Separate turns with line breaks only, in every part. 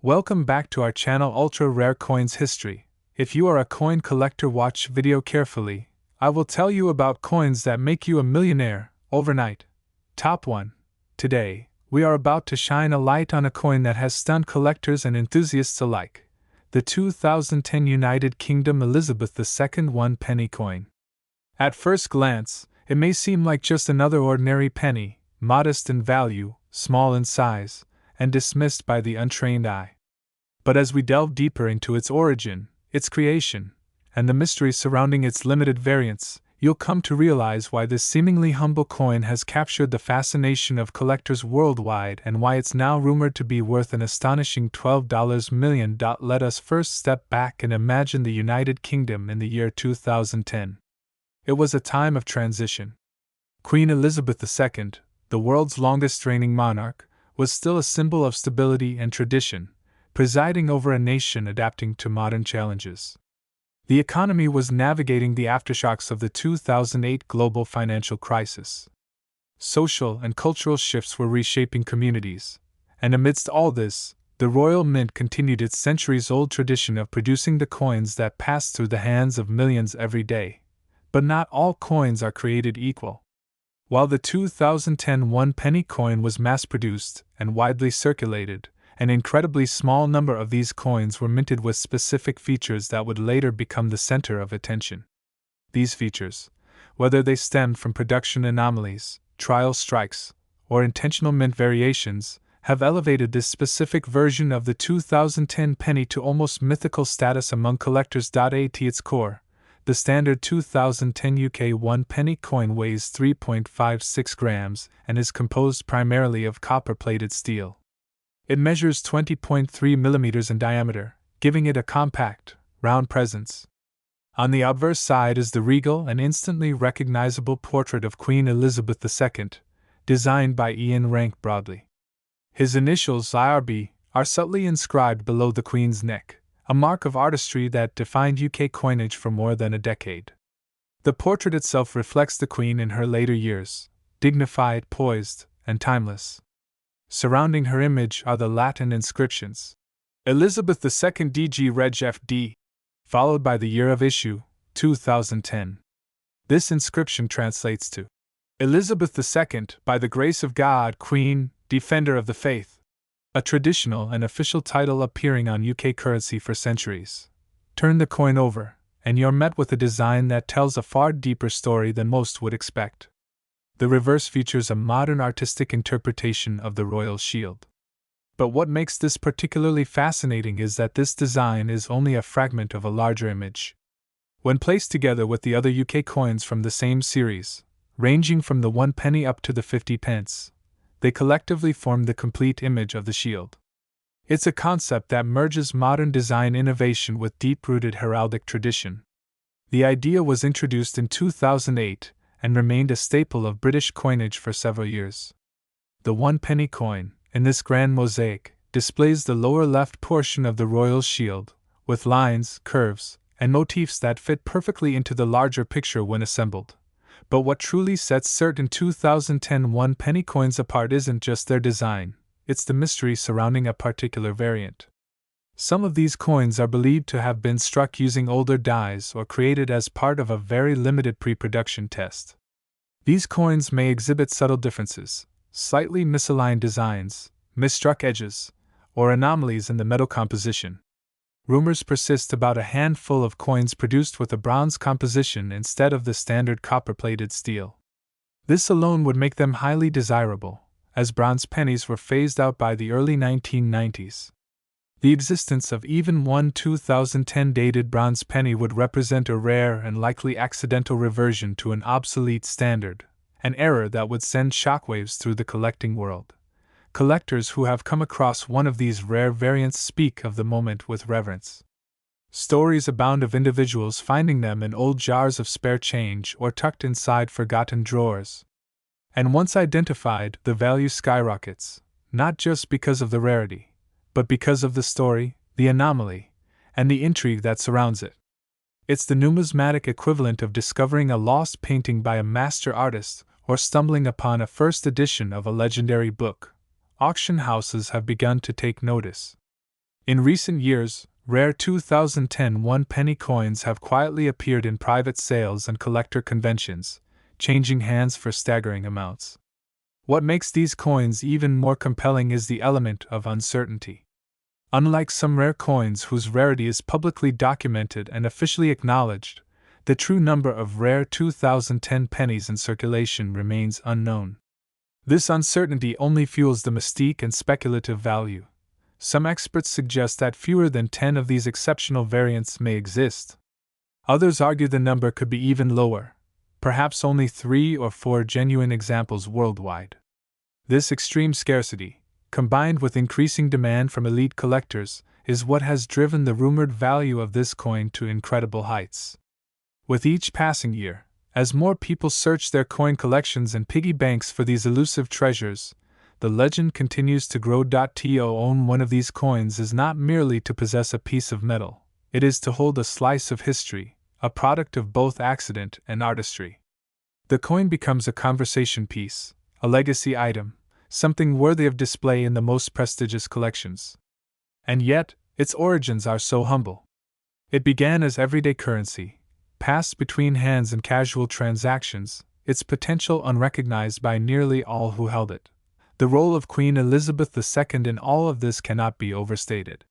Welcome back to our channel Ultra Rare Coins History. If you are a coin collector, watch video carefully. I will tell you about coins that make you a millionaire overnight. Top 1. Today, we are about to shine a light on a coin that has stunned collectors and enthusiasts alike. The 2010 United Kingdom Elizabeth II 1 penny coin. At first glance, it may seem like just another ordinary penny, modest in value, small in size, and dismissed by the untrained eye. But as we delve deeper into its origin, its creation, and the mystery surrounding its limited variants, you'll come to realize why this seemingly humble coin has captured the fascination of collectors worldwide and why it's now rumored to be worth an astonishing $12 million. Let us first step back and imagine the United Kingdom in the year 2010. It was a time of transition. Queen Elizabeth II, the world's longest reigning monarch, was still a symbol of stability and tradition, presiding over a nation adapting to modern challenges. The economy was navigating the aftershocks of the 2008 global financial crisis. Social and cultural shifts were reshaping communities, and amidst all this, the Royal Mint continued its centuries-old tradition of producing the coins that pass through the hands of millions every day. But not all coins are created equal. While the 2010 1 penny coin was mass-produced and widely circulated, an incredibly small number of these coins were minted with specific features that would later become the center of attention. These features, whether they stemmed from production anomalies, trial strikes, or intentional mint variations, have elevated this specific version of the 2010 penny to almost mythical status among collectors. At its core, the standard 2010 UK 1 penny coin weighs 3.56 grams and is composed primarily of copper-plated steel. It measures 20.3 millimeters in diameter, giving it a compact, round presence. On the obverse side is the regal and instantly recognizable portrait of Queen Elizabeth II, designed by Ian Rank Broadley. His initials IRB are subtly inscribed below the Queen's neck, a mark of artistry that defined UK coinage for more than a decade. The portrait itself reflects the Queen in her later years, dignified, poised, and timeless. Surrounding her image are the Latin inscriptions. Elizabeth II DG Reg FD, followed by the year of issue, 2010. This inscription translates to Elizabeth II, by the grace of God, Queen, Defender of the Faith, a traditional and official title appearing on UK currency for centuries. Turn the coin over, and you're met with a design that tells a far deeper story than most would expect. The reverse features a modern artistic interpretation of the royal shield. But what makes this particularly fascinating is that this design is only a fragment of a larger image. When placed together with the other UK coins from the same series, ranging from the 1 penny up to the 50 pence, they collectively form the complete image of the shield. It's a concept that merges modern design innovation with deep-rooted heraldic tradition. The idea was introduced in 2008, and remained a staple of British coinage for several years. The 1 penny coin, in this grand mosaic, displays the lower left portion of the royal shield, with lines, curves, and motifs that fit perfectly into the larger picture when assembled. But what truly sets certain 2010 1 penny coins apart isn't just their design, it's the mystery surrounding a particular variant. Some of these coins are believed to have been struck using older dies or created as part of a very limited pre-production test. These coins may exhibit subtle differences, slightly misaligned designs, misstruck edges, or anomalies in the metal composition. Rumors persist about a handful of coins produced with a bronze composition instead of the standard copper-plated steel. This alone would make them highly desirable, as bronze pennies were phased out by the early 1990s. The existence of even one 2010 dated bronze penny would represent a rare and likely accidental reversion to an obsolete standard, an error that would send shockwaves through the collecting world. Collectors who have come across one of these rare variants speak of the moment with reverence. Stories abound of individuals finding them in old jars of spare change or tucked inside forgotten drawers. And once identified, the value skyrockets, not just because of the rarity, but because of the story, the anomaly, and the intrigue that surrounds it. It's the numismatic equivalent of discovering a lost painting by a master artist or stumbling upon a first edition of a legendary book. Auction houses have begun to take notice. In recent years, rare 2010 one-penny coins have quietly appeared in private sales and collector conventions, changing hands for staggering amounts. What makes these coins even more compelling is the element of uncertainty. Unlike some rare coins whose rarity is publicly documented and officially acknowledged, the true number of rare 2010 pennies in circulation remains unknown. This uncertainty only fuels the mystique and speculative value. Some experts suggest that fewer than 10 of these exceptional variants may exist. Others argue the number could be even lower, perhaps only 3 or 4 genuine examples worldwide. This extreme scarcity, combined with increasing demand from elite collectors, is what has driven the rumored value of this coin to incredible heights. With each passing year, as more people search their coin collections and piggy banks for these elusive treasures, the legend continues to grow. To own one of these coins is not merely to possess a piece of metal, it is to hold a slice of history, a product of both accident and artistry. The coin becomes a conversation piece, a legacy item, something worthy of display in the most prestigious collections. And yet, its origins are so humble. It began as everyday currency, passed between hands in casual transactions, its potential unrecognized by nearly all who held it. The role of Queen Elizabeth II in all of this cannot be overstated.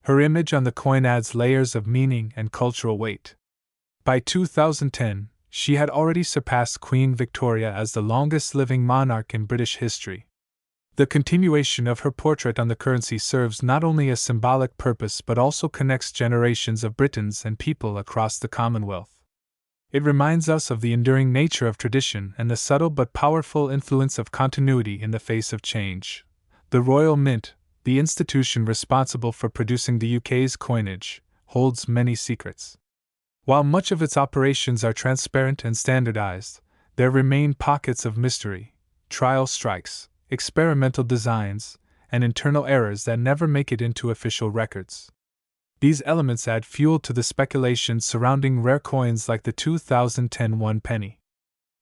Her image on the coin adds layers of meaning and cultural weight. By 2010, she had already surpassed Queen Victoria as the longest-living monarch in British history. The continuation of her portrait on the currency serves not only a symbolic purpose but also connects generations of Britons and people across the Commonwealth. It reminds us of the enduring nature of tradition and the subtle but powerful influence of continuity in the face of change. The Royal Mint, the institution responsible for producing the UK's coinage, holds many secrets. While much of its operations are transparent and standardized, there remain pockets of mystery, trial strikes, experimental designs, and internal errors that never make it into official records. These elements add fuel to the speculation surrounding rare coins like the 2010 one penny.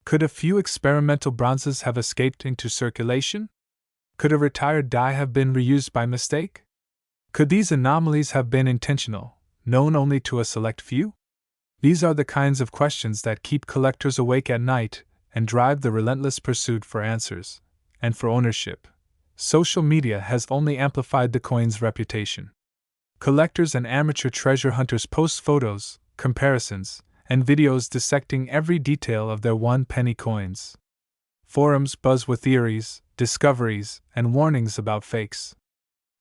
Could a few experimental bronzes have escaped into circulation? Could a retired die have been reused by mistake? Could these anomalies have been intentional, known only to a select few? These are the kinds of questions that keep collectors awake at night and drive the relentless pursuit for answers. And for ownership, social media has only amplified the coin's reputation. Collectors and amateur treasure hunters post photos, comparisons, and videos dissecting every detail of their one-penny coins. Forums buzz with theories, discoveries, and warnings about fakes.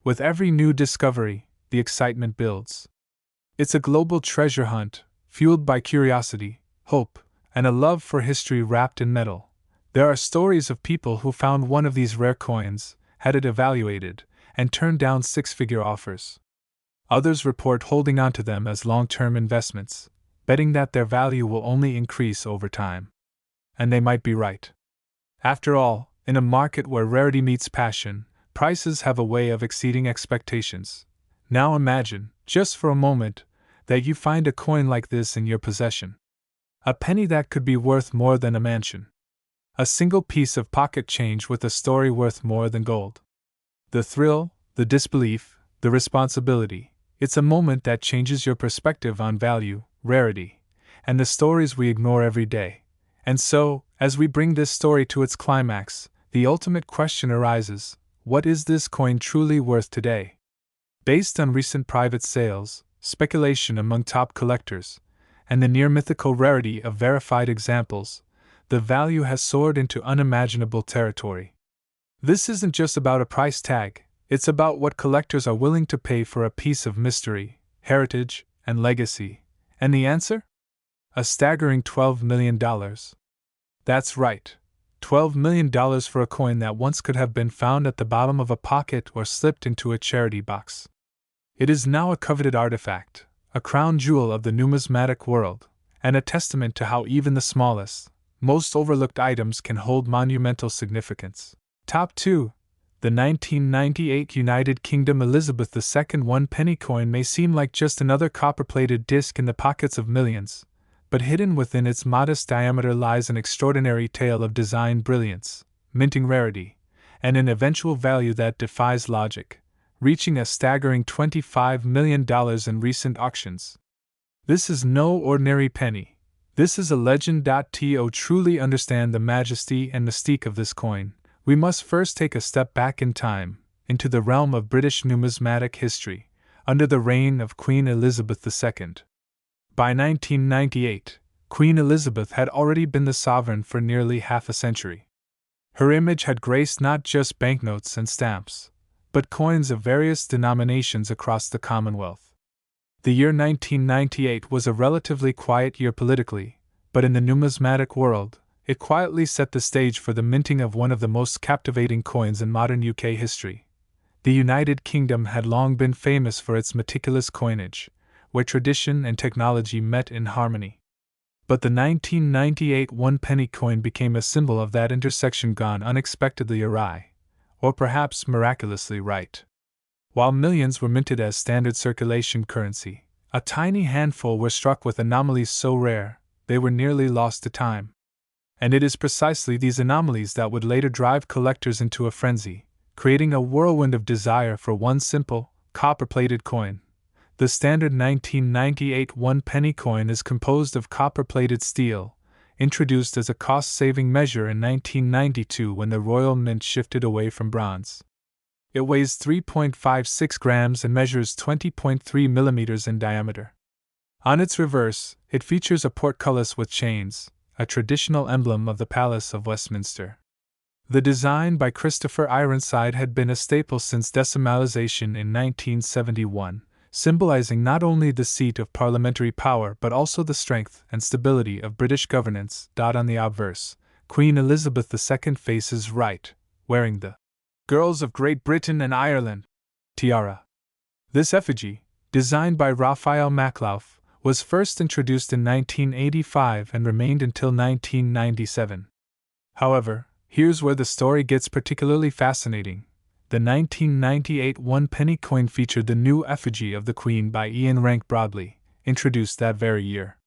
With every new discovery, the excitement builds. It's a global treasure hunt, fueled by curiosity, hope, and a love for history wrapped in metal. There are stories of people who found one of these rare coins, had it evaluated, and turned down six-figure offers. Others report holding onto them as long-term investments, betting that their value will only increase over time. And they might be right. After all, in a market where rarity meets passion, prices have a way of exceeding expectations. Now imagine, just for a moment, that you find a coin like this in your possession. A penny that could be worth more than a mansion. A single piece of pocket change with a story worth more than gold. The thrill, the disbelief, the responsibility, it's a moment that changes your perspective on value, rarity, and the stories we ignore every day. And so, as we bring this story to its climax, the ultimate question arises: what is this coin truly worth today? Based on recent private sales, speculation among top collectors, and the near-mythical rarity of verified examples, the value has soared into unimaginable territory. This isn't just about a price tag, it's about what collectors are willing to pay for a piece of mystery, heritage, and legacy. And the answer? A staggering $12 million. That's right, $12 million for a coin that once could have been found at the bottom of a pocket or slipped into a charity box. It is now a coveted artifact, a crown jewel of the numismatic world, and a testament to how even the smallest, most overlooked items can hold monumental significance. Top 2. The 1998 United Kingdom Elizabeth II one-penny coin may seem like just another copper-plated disc in the pockets of millions, but hidden within its modest diameter lies an extraordinary tale of design brilliance, minting rarity, and an eventual value that defies logic. reaching a staggering $25 million in recent auctions. This is no ordinary penny. This is a legend. To truly understand the majesty and mystique of this coin, we must first take a step back in time, into the realm of British numismatic history, under the reign of Queen Elizabeth II. By 1998, Queen Elizabeth had already been the sovereign for nearly half a century. Her image had graced not just banknotes and stamps, but coins of various denominations across the Commonwealth. The year 1998 was a relatively quiet year politically, but in the numismatic world, it quietly set the stage for the minting of one of the most captivating coins in modern UK history. The United Kingdom had long been famous for its meticulous coinage, where tradition and technology met in harmony. But the 1998 one-penny coin became a symbol of that intersection gone unexpectedly awry, or perhaps miraculously right. While millions were minted as standard circulation currency, a tiny handful were struck with anomalies so rare, they were nearly lost to time. And it is precisely these anomalies that would later drive collectors into a frenzy, creating a whirlwind of desire for one simple, copper-plated coin. The standard 1998 one-penny coin is composed of copper-plated steel, introduced as a cost-saving measure in 1992 when the Royal Mint shifted away from bronze. It weighs 3.56 grams and measures 20.3 millimeters in diameter. On its reverse, it features a portcullis with chains, a traditional emblem of the Palace of Westminster. The design by Christopher Ironside had been a staple since decimalization in 1971, symbolizing not only the seat of parliamentary power but also the strength and stability of British governance. On the obverse, Queen Elizabeth II faces right, wearing the Girls of Great Britain and Ireland tiara. This effigy, designed by Raphael Maklauf, was first introduced in 1985 and remained until 1997. However, here's where the story gets particularly fascinating. The 1998 one-penny coin featured the new effigy of the Queen by Ian Rank Broadley, introduced that very year.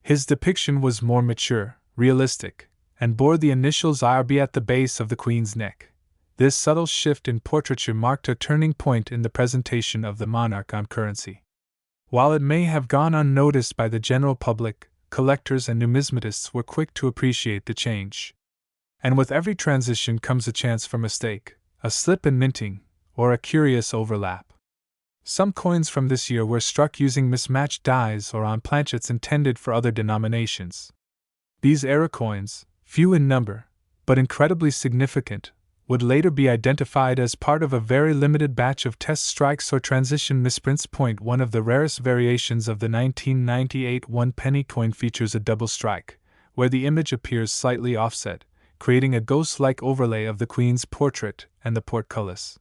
His depiction was more mature, realistic, and bore the initials IRB at the base of the Queen's neck. This subtle shift in portraiture marked a turning point in the presentation of the monarch on currency. While it may have gone unnoticed by the general public, collectors and numismatists were quick to appreciate the change. And with every transition comes a chance for mistake, a slip in minting, or a curious overlap. Some coins from this year were struck using mismatched dies or on planchets intended for other denominations. These era coins, few in number, but incredibly significant, would later be identified as part of a very limited batch of test strikes or transition misprints. One of the rarest variations of the 1998 one-penny coin features a double strike, where the image appears slightly offset, creating a ghost-like overlay of the Queen's portrait and the portcullis.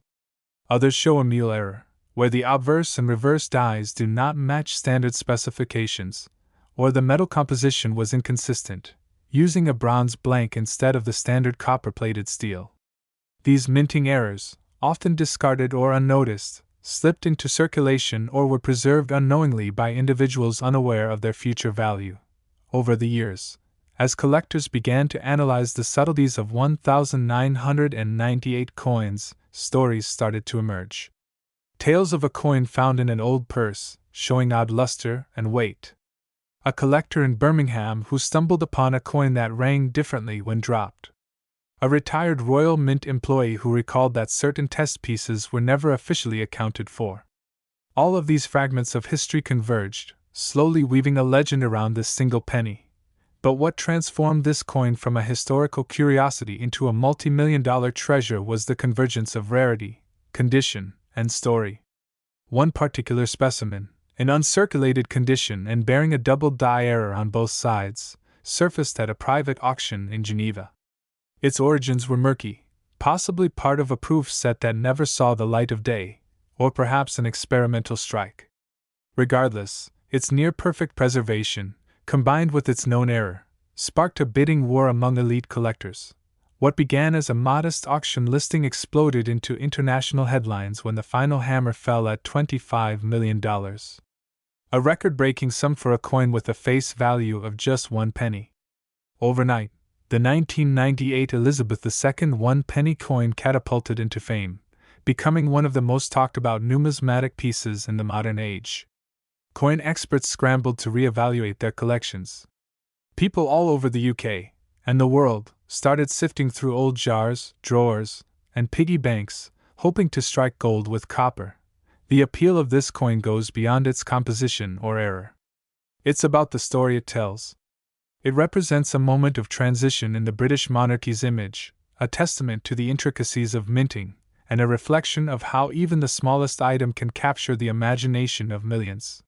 Others show a mule error, where the obverse and reverse dies do not match standard specifications, or the metal composition was inconsistent, using a bronze blank instead of the standard copper-plated steel. These minting errors, often discarded or unnoticed, slipped into circulation or were preserved unknowingly by individuals unaware of their future value. Over the years, as collectors began to analyze the subtleties of 1998 coins, stories started to emerge. Tales of a coin found in an old purse, showing odd luster and weight. A collector in Birmingham who stumbled upon a coin that rang differently when dropped. A retired Royal Mint employee who recalled that certain test pieces were never officially accounted for. All of these fragments of history converged, slowly weaving a legend around this single penny. But what transformed this coin from a historical curiosity into a multi-million-dollar treasure was the convergence of rarity, condition, and story. One particular specimen, in uncirculated condition and bearing a double die error on both sides, surfaced at a private auction in Geneva. Its origins were murky, possibly part of a proof set that never saw the light of day, or perhaps an experimental strike. Regardless, its near-perfect preservation, combined with its known error, sparked a bidding war among elite collectors. What began as a modest auction listing exploded into international headlines when the final hammer fell at $25 million. A record-breaking sum for a coin with a face value of just 1 penny. Overnight, the 1998 Elizabeth II one-penny coin catapulted into fame, becoming one of the most talked about numismatic pieces in the modern age. Coin experts scrambled to reevaluate their collections. People all over the UK and the world started sifting through old jars, drawers, and piggy banks, hoping to strike gold with copper. The appeal of this coin goes beyond its composition or error. It's about the story it tells. It represents a moment of transition in the British monarchy's image, a testament to the intricacies of minting, and a reflection of how even the smallest item can capture the imagination of millions.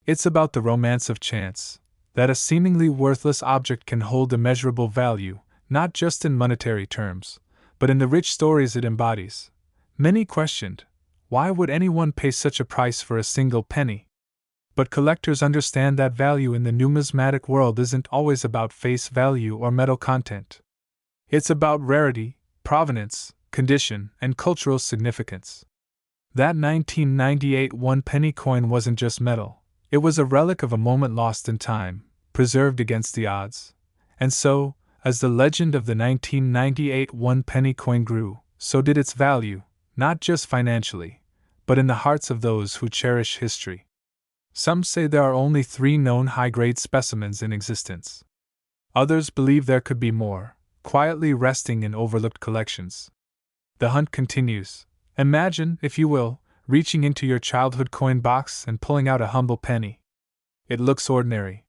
It's about the romance of chance, that a seemingly worthless object can hold immeasurable value, not just in monetary terms, but in the rich stories it embodies. Many questioned, why would anyone pay such a price for a single penny? But collectors understand that value in the numismatic world isn't always about face value or metal content. It's about rarity, provenance, condition, and cultural significance. That 1998 one-penny coin wasn't just metal, it was a relic of a moment lost in time, preserved against the odds. And so, as the legend of the 1998 one-penny coin grew, so did its value, not just financially, but in the hearts of those who cherish history. Some say there are only 3 known high-grade specimens in existence. Others believe there could be more, quietly resting in overlooked collections. The hunt continues. Imagine, if you will, reaching into your childhood coin box and pulling out a humble penny. It looks ordinary.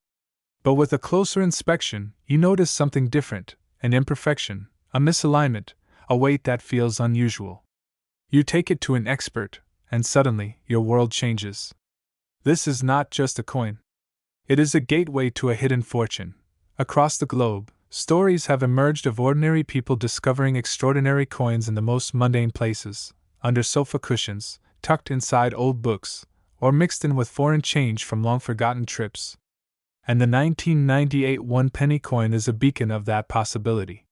But with a closer inspection, you notice something different, an imperfection, a misalignment, a weight that feels unusual. You take it to an expert, and suddenly, your world changes. This is not just a coin. It is a gateway to a hidden fortune. Across the globe, stories have emerged of ordinary people discovering extraordinary coins in the most mundane places, under sofa cushions, tucked inside old books, or mixed in with foreign change from long-forgotten trips. And the 1998 one-penny coin is a beacon of that possibility.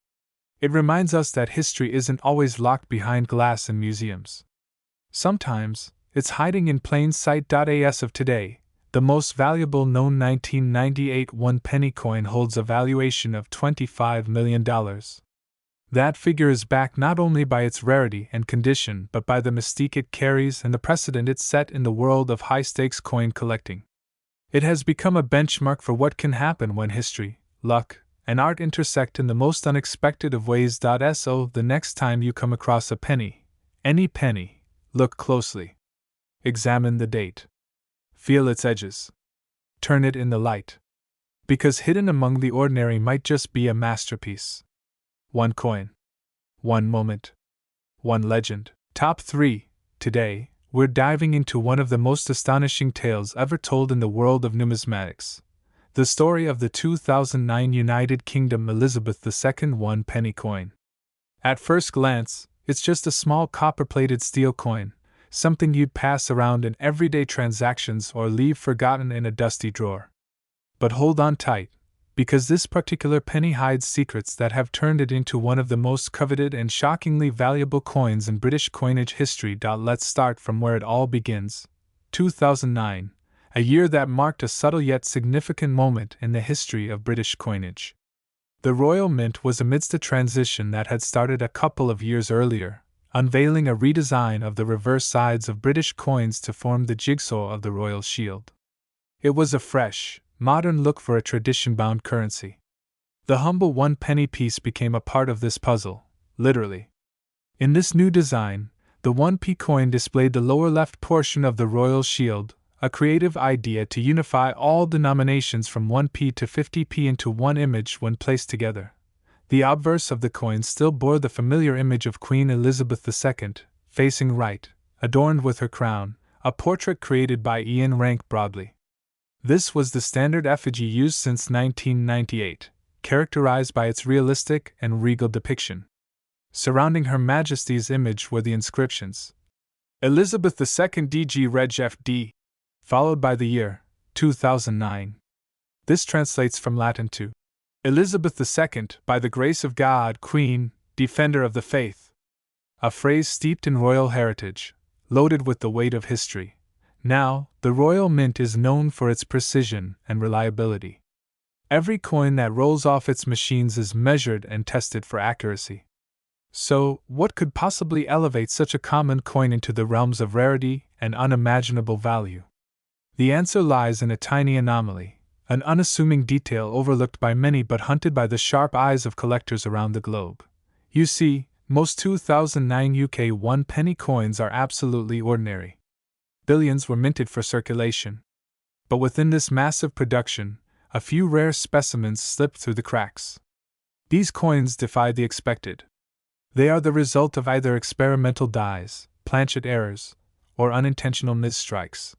It reminds us that history isn't always locked behind glass in museums. Sometimes, it's hiding in plain sight. As of today, the most valuable known 1998 one-penny coin holds a valuation of $25 million. That figure is backed not only by its rarity and condition but by the mystique it carries and the precedent it set in the world of high-stakes coin collecting. It has become a benchmark for what can happen when history, luck, and art intersect in the most unexpected of ways. So the next time you come across a penny, any penny, look closely. Examine the date. Feel its edges. Turn it in the light. Because hidden among the ordinary might just be a masterpiece. One coin. One moment. One legend. Top 3. Today, we're diving into one of the most astonishing tales ever told in the world of numismatics. The story of the 2009 United Kingdom Elizabeth II one-penny coin. At first glance, it's just a small copper-plated steel coin, something you'd pass around in everyday transactions or leave forgotten in a dusty drawer. But hold on tight, because this particular penny hides secrets that have turned it into one of the most coveted and shockingly valuable coins in British coinage history. Let's start from where it all begins. 2009, a year that marked a subtle yet significant moment in the history of British coinage. The Royal Mint was amidst a transition that had started a couple of years earlier, unveiling a redesign of the reverse sides of British coins to form the jigsaw of the Royal Shield. It was a fresh, modern look for a tradition-bound currency. The humble one-penny piece became a part of this puzzle, literally. In this new design, the 1p coin displayed the lower left portion of the Royal Shield, a creative idea to unify all denominations from 1p to 50p into one image when placed together. The obverse of the coin still bore the familiar image of Queen Elizabeth II, facing right, adorned with her crown, a portrait created by Ian Rank Broadley. This was the standard effigy used since 1998, characterized by its realistic and regal depiction. Surrounding Her Majesty's image were the inscriptions: Elizabeth II DG Reg FD, followed by the year 2009. This translates from Latin to Elizabeth II, by the grace of God, Queen, Defender of the Faith. A phrase steeped in royal heritage, loaded with the weight of history. Now, the Royal Mint is known for its precision and reliability. Every coin that rolls off its machines is measured and tested for accuracy. So, what could possibly elevate such a common coin into the realms of rarity and unimaginable value? The answer lies in a tiny anomaly, an unassuming detail overlooked by many but hunted by the sharp eyes of collectors around the globe. You see, most 2009 UK 1-penny coins are absolutely ordinary. Billions were minted for circulation. But within this massive production, a few rare specimens slipped through the cracks. These coins defy the expected. They are the result of either experimental dies, planchet errors, or unintentional misstrikes.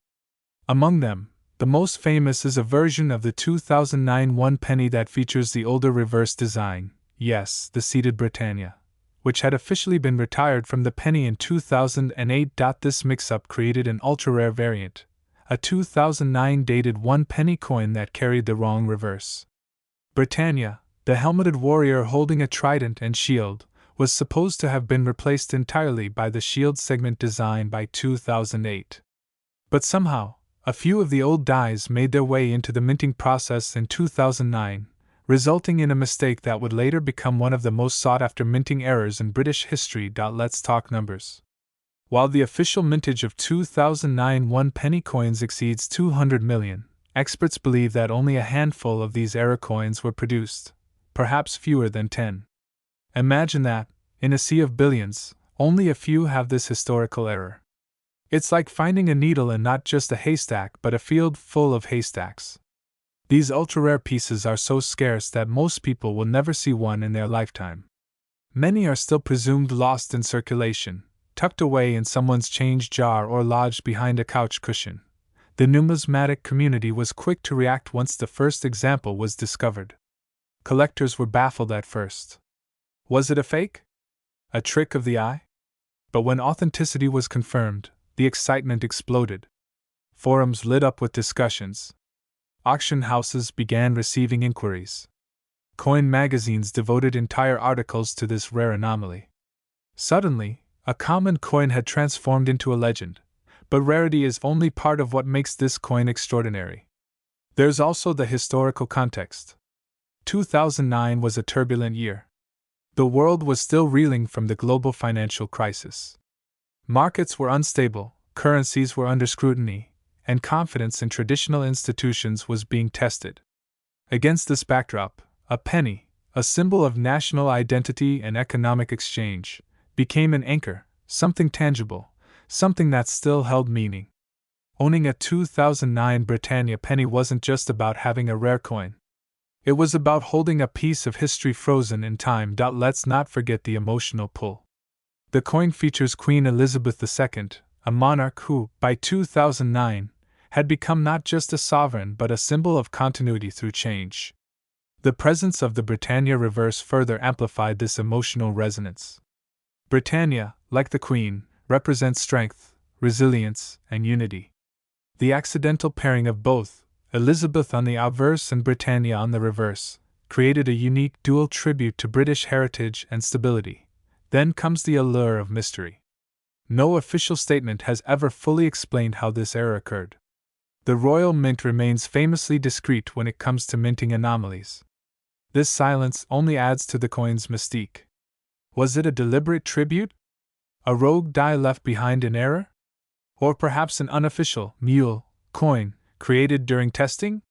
Among them, the most famous is a version of the 2009 1-penny that features the older reverse design, yes, the seated Britannia, which had officially been retired from the penny in 2008. This mix-up created an ultra-rare variant, a 2009 dated 1-penny coin that carried the wrong reverse. Britannia, the helmeted warrior holding a trident and shield, was supposed to have been replaced entirely by the shield segment design by 2008. But somehow, a few of the old dies made their way into the minting process in 2009, resulting in a mistake that would later become one of the most sought-after minting errors in British history. Let's talk numbers. While the official mintage of 2009 1-penny coins exceeds 200 million, experts believe that only a handful of these error coins were produced, perhaps fewer than 10. Imagine that, in a sea of billions, only a few have this historical error. It's like finding a needle in not just a haystack but a field full of haystacks. These ultra-rare pieces are so scarce that most people will never see one in their lifetime. Many are still presumed lost in circulation, tucked away in someone's change jar or lodged behind a couch cushion. The numismatic community was quick to react once the first example was discovered. Collectors were baffled at first. Was it a fake? A trick of the eye? But when authenticity was confirmed, the excitement exploded. Forums lit up with discussions. Auction houses began receiving inquiries. Coin magazines devoted entire articles to this rare anomaly. Suddenly, a common coin had transformed into a legend, but rarity is only part of what makes this coin extraordinary. There's also the historical context. 2009 was a turbulent year. The world was still reeling from the global financial crisis. Markets were unstable, currencies were under scrutiny, and confidence in traditional institutions was being tested. Against this backdrop, a penny, a symbol of national identity and economic exchange, became an anchor, something tangible, something that still held meaning. Owning a 2009 Britannia penny wasn't just about having a rare coin. It was about holding a piece of history frozen in time. Let's not forget the emotional pull. The coin features Queen Elizabeth II, a monarch who, by 2009, had become not just a sovereign but a symbol of continuity through change. The presence of the Britannia reverse further amplified this emotional resonance. Britannia, like the Queen, represents strength, resilience, and unity. The accidental pairing of both, Elizabeth on the obverse and Britannia on the reverse, created a unique dual tribute to British heritage and stability. Then comes the allure of mystery. No official statement has ever fully explained how this error occurred. The Royal Mint remains famously discreet when it comes to minting anomalies. This silence only adds to the coin's mystique. Was it a deliberate tribute? A rogue die left behind in error? Or perhaps an unofficial mule coin created during testing?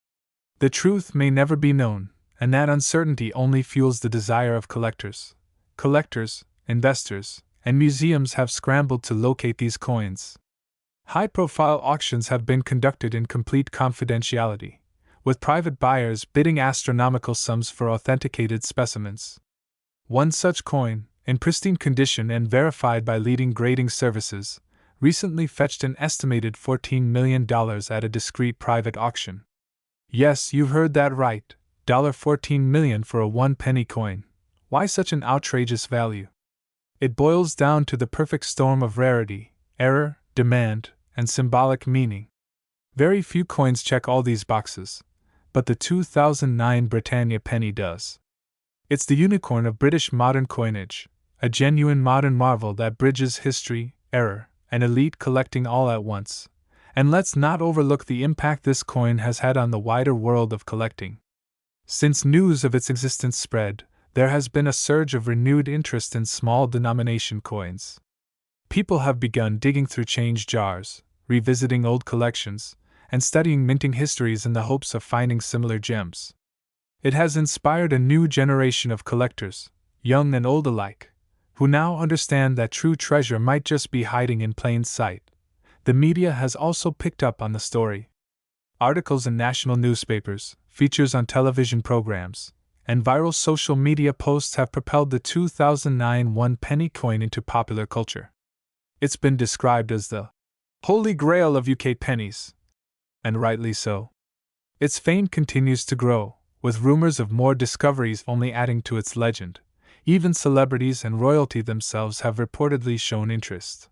The truth may never be known, and that uncertainty only fuels the desire of collectors. Collectors, investors, and museums have scrambled to locate these coins. High-profile auctions have been conducted in complete confidentiality, with private buyers bidding astronomical sums for authenticated specimens. One such coin, in pristine condition and verified by leading grading services, recently fetched an estimated $14 million at a discreet private auction. Yes, you heard that right, $14 million for a 1-penny coin. Why such an outrageous value? It boils down to the perfect storm of rarity, error, demand, and symbolic meaning. Very few coins check all these boxes, but the 2009 Britannia penny does. It's the unicorn of British modern coinage, a genuine modern marvel that bridges history, error, and elite collecting all at once. And let's not overlook the impact this coin has had on the wider world of collecting. Since news of its existence spread, there has been a surge of renewed interest in small denomination coins. People have begun digging through change jars, revisiting old collections, and studying minting histories in the hopes of finding similar gems. It has inspired a new generation of collectors, young and old alike, who now understand that true treasure might just be hiding in plain sight. The media has also picked up on the story. Articles in national newspapers, features on television programs, and viral social media posts have propelled the 2009 one-penny coin into popular culture. It's been described as the holy grail of UK pennies, and rightly so. Its fame continues to grow, with rumors of more discoveries only adding to its legend. Even celebrities and royalty themselves have reportedly shown interest.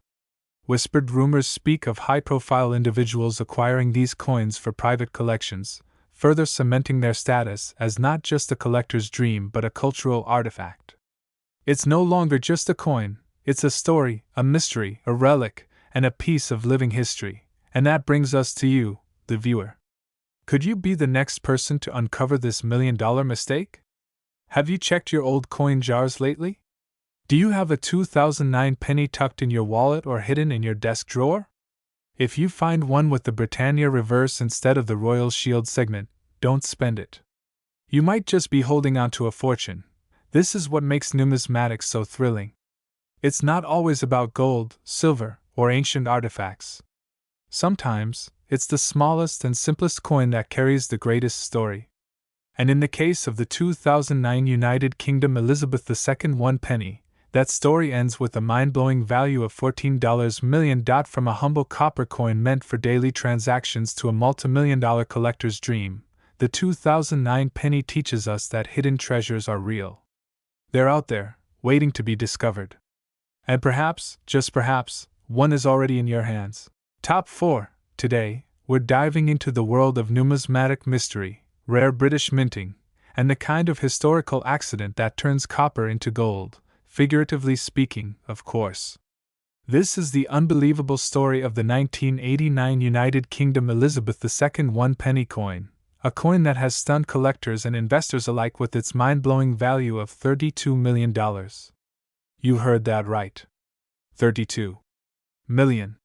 Whispered rumors speak of high-profile individuals acquiring these coins for private collections, further cementing their status as not just a collector's dream but a cultural artifact. It's no longer just a coin, it's a story, a mystery, a relic, and a piece of living history, and that brings us to you, the viewer. Could you be the next person to uncover this million-dollar mistake? Have you checked your old coin jars lately? Do you have a 2009 penny tucked in your wallet or hidden in your desk drawer? If you find one with the Britannia reverse instead of the Royal Shield segment, don't spend it. You might just be holding on to a fortune. This is what makes numismatics so thrilling. It's not always about gold, silver, or ancient artifacts. Sometimes, it's the smallest and simplest coin that carries the greatest story. And in the case of the 2009 United Kingdom Elizabeth II one penny, that story ends with a mind-blowing value of $14 million from a humble copper coin meant for daily transactions to a multimillion-dollar collector's dream. The 2009 penny teaches us that hidden treasures are real. They're out there, waiting to be discovered. And perhaps, just perhaps, one is already in your hands. Top 4. Today, we're diving into the world of numismatic mystery, rare British minting, and the kind of historical accident that turns copper into gold, figuratively speaking, of course. This is the unbelievable story of the 1989 United Kingdom Elizabeth II one-penny coin, a coin that has stunned collectors and investors alike with its mind-blowing value of $32 million. You heard that right. $32 million.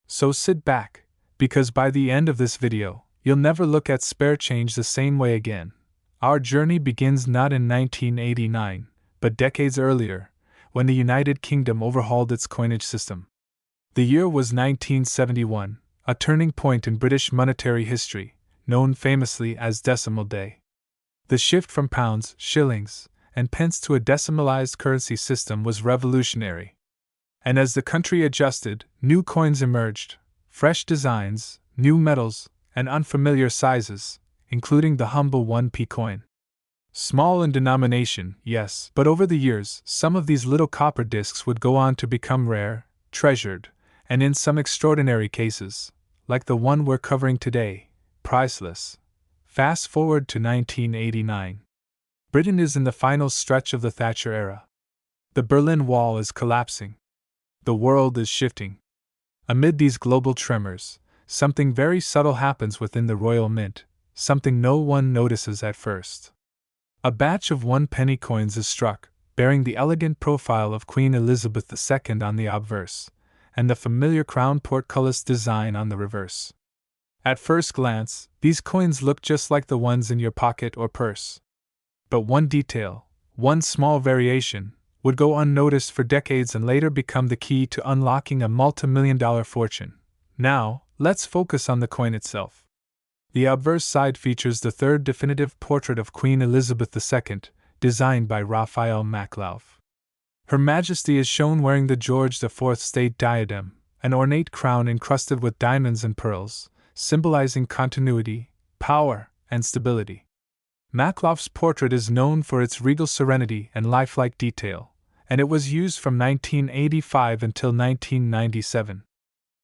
So sit back, because by the end of this video, you'll never look at spare change the same way again. Our journey begins not in 1989, but decades earlier, when the United Kingdom overhauled its coinage system. The year was 1971, a turning point in British monetary history, known famously as Decimal Day. The shift from pounds, shillings, and pence to a decimalized currency system was revolutionary. And as the country adjusted, new coins emerged, fresh designs, new metals, and unfamiliar sizes, including the humble 1p coin. Small in denomination, yes, but over the years, some of these little copper discs would go on to become rare, treasured, and in some extraordinary cases, like the one we're covering today, priceless. Fast forward to 1989. Britain is in the final stretch of the Thatcher era. The Berlin Wall is collapsing. The world is shifting. Amid these global tremors, something very subtle happens within the Royal Mint, something no one notices at first. A batch of one-penny coins is struck, bearing the elegant profile of Queen Elizabeth II on the obverse, and the familiar crown portcullis design on the reverse. At first glance, these coins look just like the ones in your pocket or purse. But one detail, one small variation, would go unnoticed for decades and later become the key to unlocking a multi-million-dollar fortune. Now, let's focus on the coin itself. The obverse side features the third definitive portrait of Queen Elizabeth II, designed by Raphael Maklauf. Her Majesty is shown wearing the George IV state diadem, an ornate crown encrusted with diamonds and pearls, symbolizing continuity, power, and stability. Maklauf's portrait is known for its regal serenity and lifelike detail, and it was used from 1985 until 1997.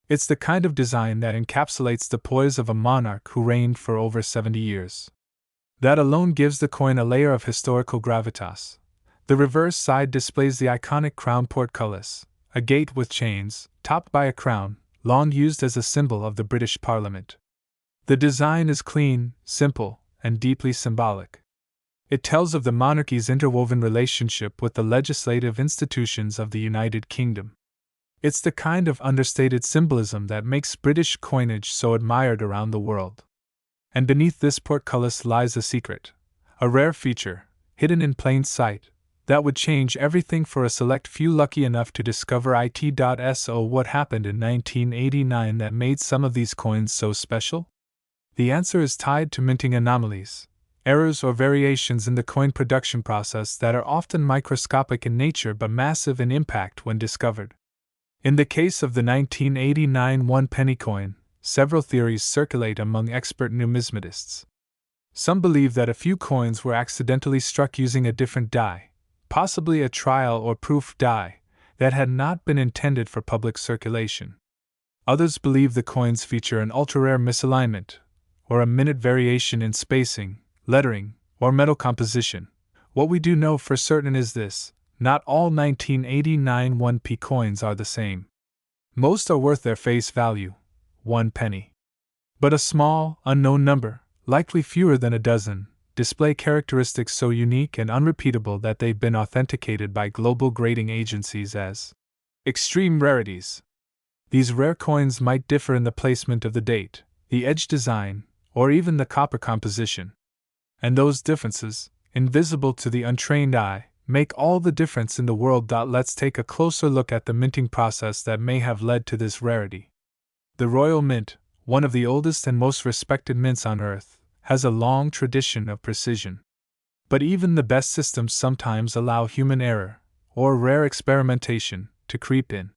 It's the kind of design that encapsulates the poise of a monarch who reigned for over 70 years. That alone gives the coin a layer of historical gravitas. The reverse side displays the iconic crown portcullis, a gate with chains, topped by a crown, long used as a symbol of the British Parliament. The design is clean, simple, and deeply symbolic. It tells of the monarchy's interwoven relationship with the legislative institutions of the United Kingdom. It's the kind of understated symbolism that makes British coinage so admired around the world. And beneath this portcullis lies a secret, a rare feature, hidden in plain sight, that would change everything for a select few lucky enough to discover it. What happened in 1989 that made some of these coins so special? The answer is tied to minting anomalies, errors or variations in the coin production process that are often microscopic in nature but massive in impact when discovered. In the case of the 1989 one-penny coin, several theories circulate among expert numismatists. Some believe that a few coins were accidentally struck using a different die, possibly a trial or proof die, that had not been intended for public circulation. Others believe the coins feature an ultra-rare misalignment, or a minute variation in spacing, lettering, or metal composition. What we do know for certain is this: not all 1989 1p coins are the same. Most are worth their face value, 1 penny. But a small, unknown number, likely fewer than a dozen, display characteristics so unique and unrepeatable that they've been authenticated by global grading agencies as extreme rarities. These rare coins might differ in the placement of the date, the edge design, or even the copper composition. And those differences, invisible to the untrained eye, make all the difference in the world. Let's take a closer look at the minting process that may have led to this rarity. The Royal Mint, one of the oldest and most respected mints on Earth, has a long tradition of precision. But even the best systems sometimes allow human error, or rare experimentation, to creep in.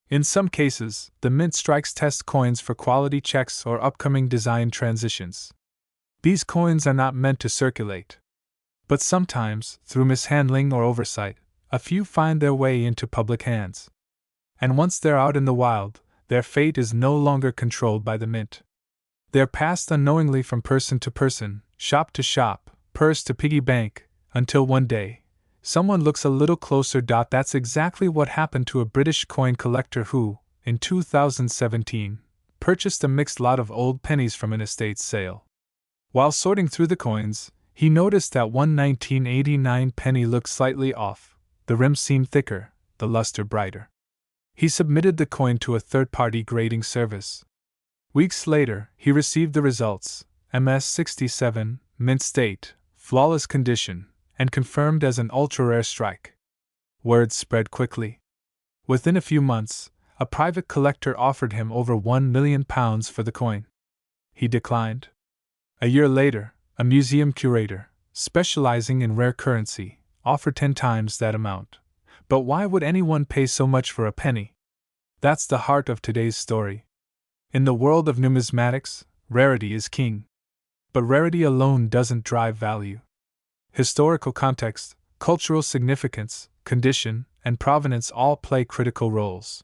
In some cases, the mint strikes test coins for quality checks or upcoming design transitions. These coins are not meant to circulate. But sometimes, through mishandling or oversight, a few find their way into public hands. And once they're out in the wild, their fate is no longer controlled by the mint. They're passed unknowingly from person to person, shop to shop, purse to piggy bank, until one day, someone looks a little closer. That's exactly what happened to a British coin collector who, in 2017, purchased a mixed lot of old pennies from an estate sale. While sorting through the coins, he noticed that one 1989 penny looked slightly off. The rim seemed thicker, the luster brighter. He submitted the coin to a third-party grading service. Weeks later, he received the results: MS67, mint state, flawless condition, and confirmed as an ultra-rare strike. Word spread quickly. Within a few months, a private collector offered him over £1 million for the coin. He declined. A year later, a museum curator, specializing in rare currency, offered 10 times that amount. But why would anyone pay so much for a penny? That's the heart of today's story. In the world of numismatics, rarity is king. But rarity alone doesn't drive value. Historical context, cultural significance, condition, and provenance all play critical roles.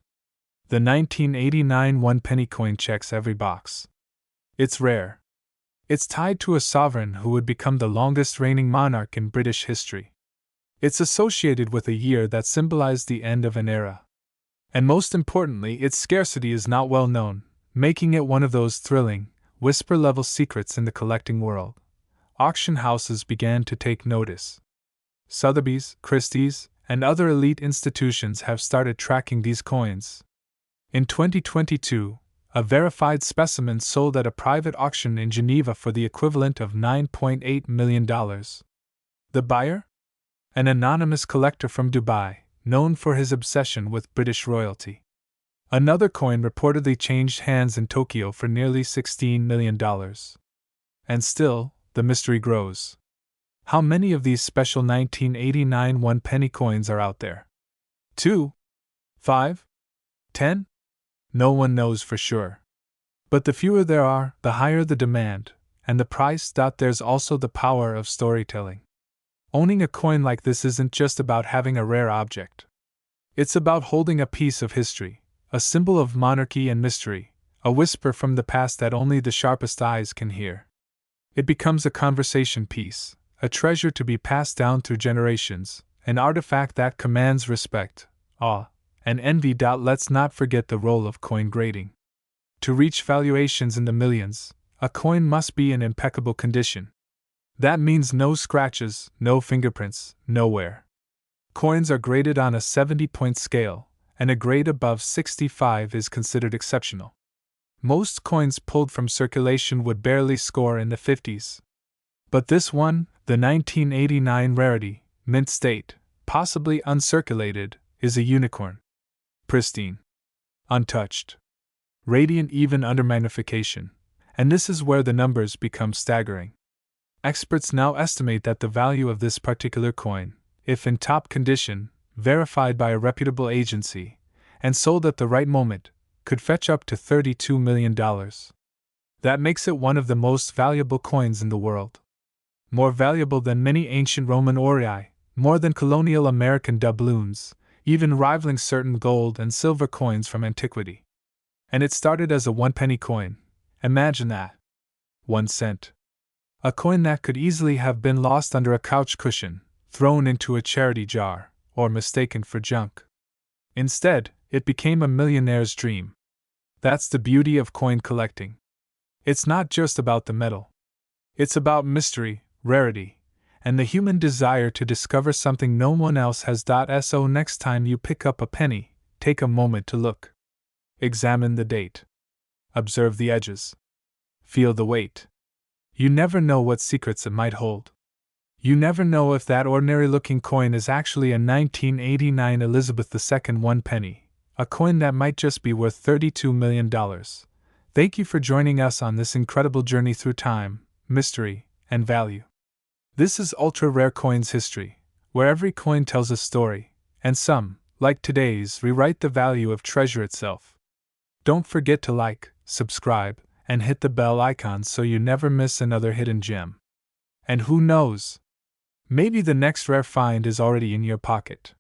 The 1989 one-penny coin checks every box. It's rare. It's tied to a sovereign who would become the longest reigning monarch in British history. It's associated with a year that symbolized the end of an era. And most importantly, its scarcity is not well known, making it one of those thrilling, whisper-level secrets in the collecting world. Auction houses began to take notice. Sotheby's, Christie's, and other elite institutions have started tracking these coins. In 2022, a verified specimen sold at a private auction in Geneva for the equivalent of $9.8 million. The buyer? An anonymous collector from Dubai, known for his obsession with British royalty. Another coin reportedly changed hands in Tokyo for nearly $16 million. And still, the mystery grows. How many of these special 1989 one-penny coins are out there? 2? 5? 10? No one knows for sure. But the fewer there are, the higher the demand, and the price. There's also the power of storytelling. Owning a coin like this isn't just about having a rare object. It's about holding a piece of history, a symbol of monarchy and mystery, a whisper from the past that only the sharpest eyes can hear. It becomes a conversation piece, a treasure to be passed down through generations, an artifact that commands respect, awe, and envy. Let's not forget the role of coin grading. To reach valuations in the millions, a coin must be in impeccable condition. That means no scratches, no fingerprints, nowhere. Coins are graded on a 70-point scale, and a grade above 65 is considered exceptional. Most coins pulled from circulation would barely score in the 50s. But this one, the 1989 rarity, mint state, possibly uncirculated, is a unicorn. Pristine. Untouched. Radiant even under magnification. And this is where the numbers become staggering. Experts now estimate that the value of this particular coin, if in top condition, verified by a reputable agency, and sold at the right moment, could fetch up to $32 million. That makes it one of the most valuable coins in the world. More valuable than many ancient Roman aurei, more than colonial American doubloons, even rivaling certain gold and silver coins from antiquity. And it started as a 1-penny coin. Imagine that. 1 cent. A coin that could easily have been lost under a couch cushion, thrown into a charity jar, or mistaken for junk. Instead, it became a millionaire's dream. That's the beauty of coin collecting. It's not just about the metal. It's about mystery, rarity, and the human desire to discover something no one else has. So next time you pick up a penny, take a moment to look. Examine the date. Observe the edges. Feel the weight. You never know what secrets it might hold. You never know if that ordinary-looking coin is actually a 1989 Elizabeth II 1 penny, a coin that might just be worth $32 million. Thank you for joining us on this incredible journey through time, mystery, and value. This is Ultra Rare Coins History, where every coin tells a story, and some, like today's, rewrite the value of treasure itself. Don't forget to like, subscribe, and hit the bell icon so you never miss another hidden gem. And who knows? Maybe the next rare find is already in your pocket.